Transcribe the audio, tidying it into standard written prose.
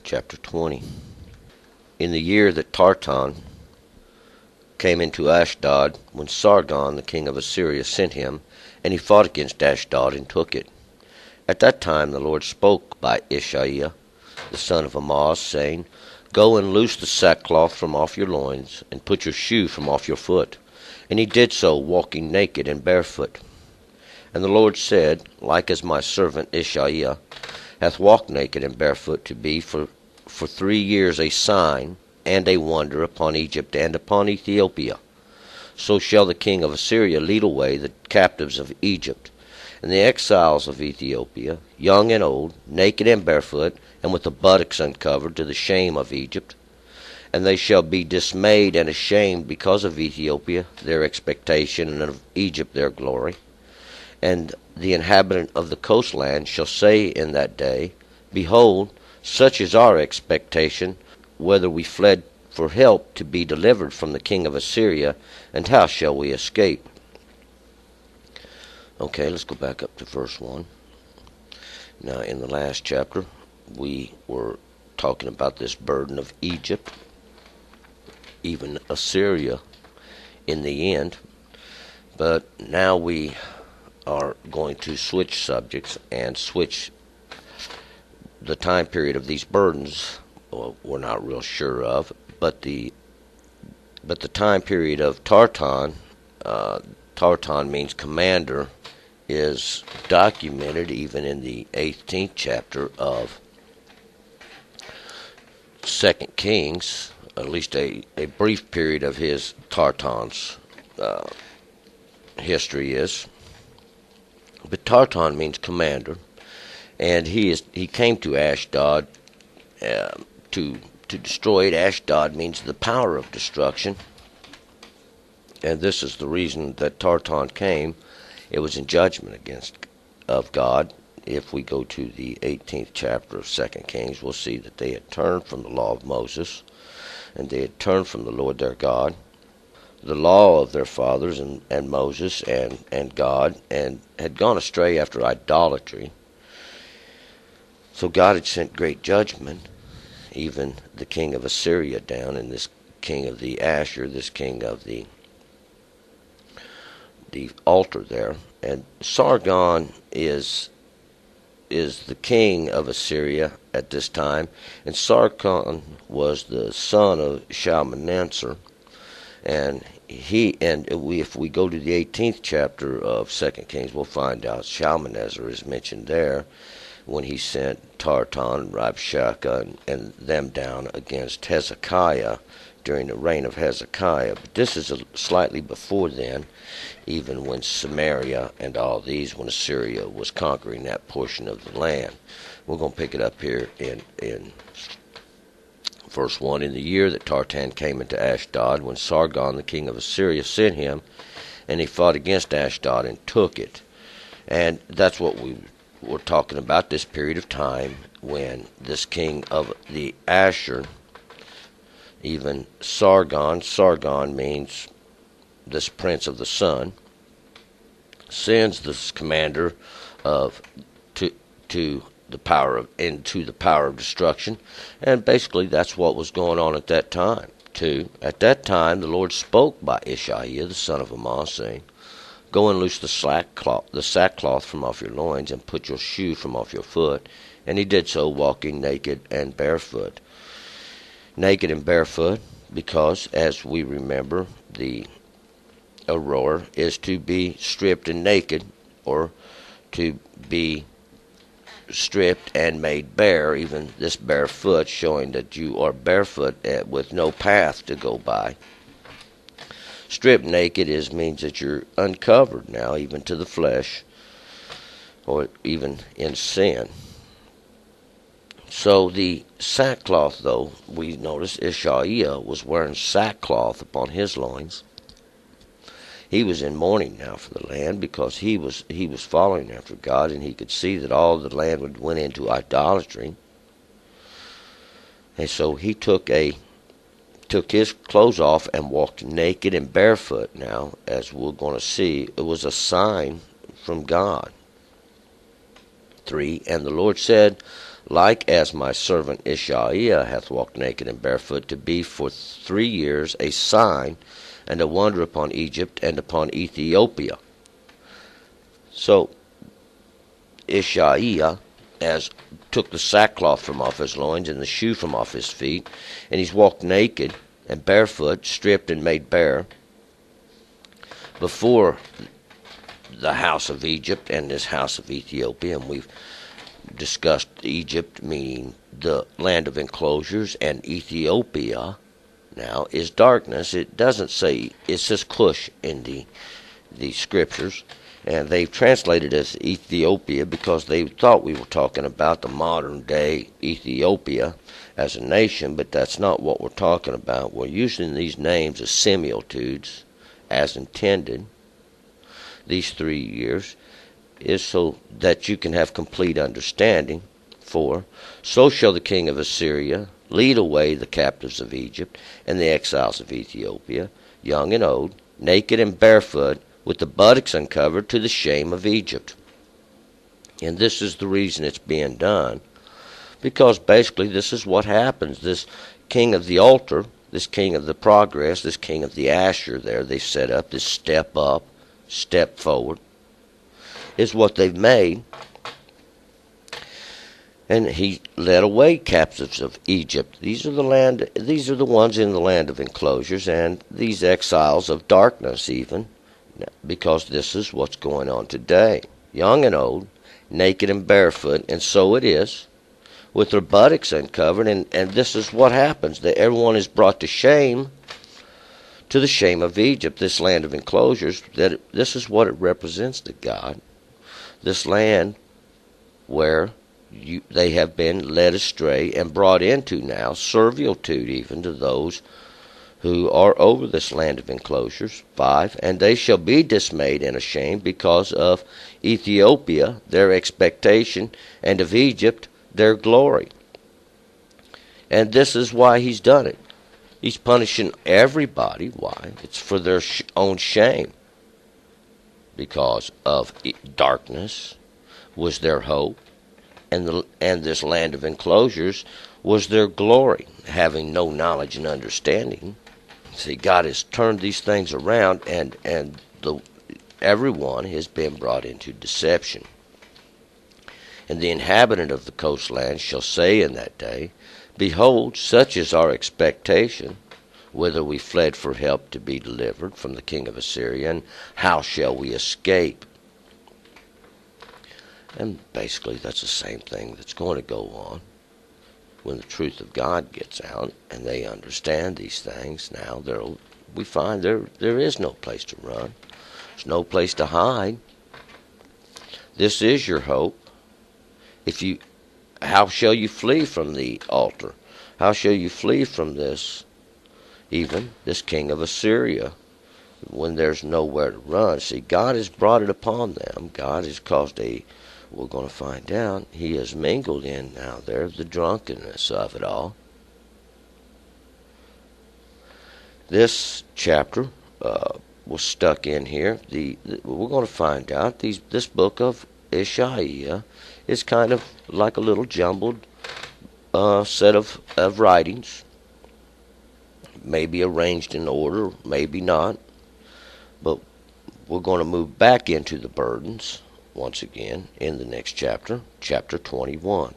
chapter 20. In the year that Tartan came into Ashdod, when Sargon the king of Assyria sent him, and he fought against Ashdod and took it. At that time the Lord spoke by Ishaiah the son of Amoz, saying, Go and loose the sackcloth from off your loins, and put your shoe from off your foot. And he did so, walking naked and barefoot. And the Lord said, Like as my servant Ishaiah hath walked naked and barefoot to be for 3 years a sign and a wonder upon Egypt and upon Ethiopia, so shall the king of Assyria lead away the captives of Egypt, and the exiles of Ethiopia, young and old, naked and barefoot, and with the buttocks uncovered, to the shame of Egypt. And they shall be dismayed and ashamed because of Ethiopia, their expectation, and of Egypt, their glory. And the inhabitant of the coastland shall say in that day, Behold, such is our expectation, whether we fled for help to be delivered from the king of Assyria, and how shall we escape? Okay, let's go back up to verse 1. Now, in the last chapter, we were talking about this burden of Egypt, even Assyria in the end. But now we are going to switch subjects and switch the time period of these burdens. Well, we're not real sure of, but the time period of Tartan, Tartan means commander, is documented even in the 18th chapter of 2 Kings, at least a brief period of his Tartan's history is. But Tartan means commander, and he came to Ashdod to destroy it. Ashdod means the power of destruction, and this is the reason that Tartan came. It was in judgment of God. If we go to the 18th chapter of 2 Kings, we'll see that they had turned from the law of Moses, and they had turned from the Lord their God, the law of their fathers and Moses and God, and had gone astray after idolatry. So God had sent great judgment, even the king of Assyria down, and this king of the Asher, this king of the altar there. And Sargon is the king of Assyria at this time, and Sargon was the son of Shalmaneser, and if we go to the 18th chapter of 2 Kings, we'll find out Shalmaneser is mentioned there when he sent Tartan, Rabshakeh, and them down against Hezekiah during the reign of Hezekiah. But this is slightly before then, even when Samaria and all these, when Assyria was conquering that portion of the land. We're going to pick it up here in verse 1. In the year that Tartan came into Ashdod, when Sargon the king of Assyria sent him, and he fought against Ashdod and took it. And that's what we were talking about, this period of time when this king of the Asher, even Sargon means this prince of the sun, sends this commander into the power of destruction. And basically that's what was going on at that time too. At that time the Lord spoke by Ishaiah the son of Amoz, saying, Go and loose the sackcloth from off your loins, and put your shoe from off your foot. And he did so, walking naked and barefoot. Naked and barefoot, because, as we remember, the aurora is to be stripped and naked, or to be stripped and made bare, even this barefoot, showing that you are barefoot with no path to go by. Stripped naked means that you're uncovered now, even to the flesh, or even in sin. So the sackcloth, though, we notice Ishaiah was wearing sackcloth upon his loins. He was in mourning now for the land, because he was following after God, and he could see that all the land went into idolatry. And so he took his clothes off and walked naked and barefoot. Now, as we're going to see, it was a sign from God. 3, and the Lord said, like as my servant Ishaiah hath walked naked and barefoot, to be for 3 years a sign and a wonder upon Egypt and upon Ethiopia. So Ishaiah as took the sackcloth from off his loins and the shoe from off his feet, and he's walked naked and barefoot, stripped and made bare, before the house of Egypt and this house of Ethiopia. And we've discussed Egypt meaning the land of enclosures, and Ethiopia now is darkness. It doesn't say, it says Cush in the scriptures, and they've translated it as Ethiopia because they thought we were talking about the modern day Ethiopia as a nation, but that's not what we're talking about. We're using these names as similitudes as intended. These 3 years is so that you can have complete understanding. For so shall the king of Assyria lead away the captives of Egypt and the exiles of Ethiopia, young and old, naked and barefoot, with the buttocks uncovered, to the shame of Egypt. And this is the reason it's being done, because basically this is what happens. This king of the altar, this king of the progress, this king of the Asher there they set up, this step up, step forward, is what they've made. And he led away captives of Egypt. These are the ones in the land of enclosures, and these exiles of darkness even, because this is what's going on today. Young and old, naked and barefoot, and so it is, with their buttocks uncovered, and this is what happens. That everyone is brought to shame, to the shame of Egypt, this land of enclosures. This is what it represents to God. This land where they have been led astray and brought into now servitude even to those who are over this land of enclosures. 5, and they shall be dismayed and ashamed because of Ethiopia, their expectation, and of Egypt, their glory. And this is why he's done it. He's punishing everybody. Why? It's for their own shame. Because of darkness was their hope, and this land of enclosures was their glory, having no knowledge and understanding. See, God has turned these things around, and everyone has been brought into deception. And the inhabitant of the coastland shall say in that day, Behold, such is our expectation, whither we fled for help to be delivered from the king of Assyria, and how shall we escape? And basically that's the same thing that's going to go on when the truth of God gets out and they understand these things. Now we find there is no place to run. There's no place to hide. This is your hope. How shall you flee from the altar? How shall you flee from this king of Assyria, when there's nowhere to run? See, God has brought it upon them. God has caused we're going to find out, he has mingled in now there the drunkenness of it all. This chapter was stuck in here. We're going to find out this book of Ishaiah is kind of like a little jumbled set of writings, maybe arranged in order, maybe not, but we're going to move back into the burdens once again in the next chapter, chapter 21.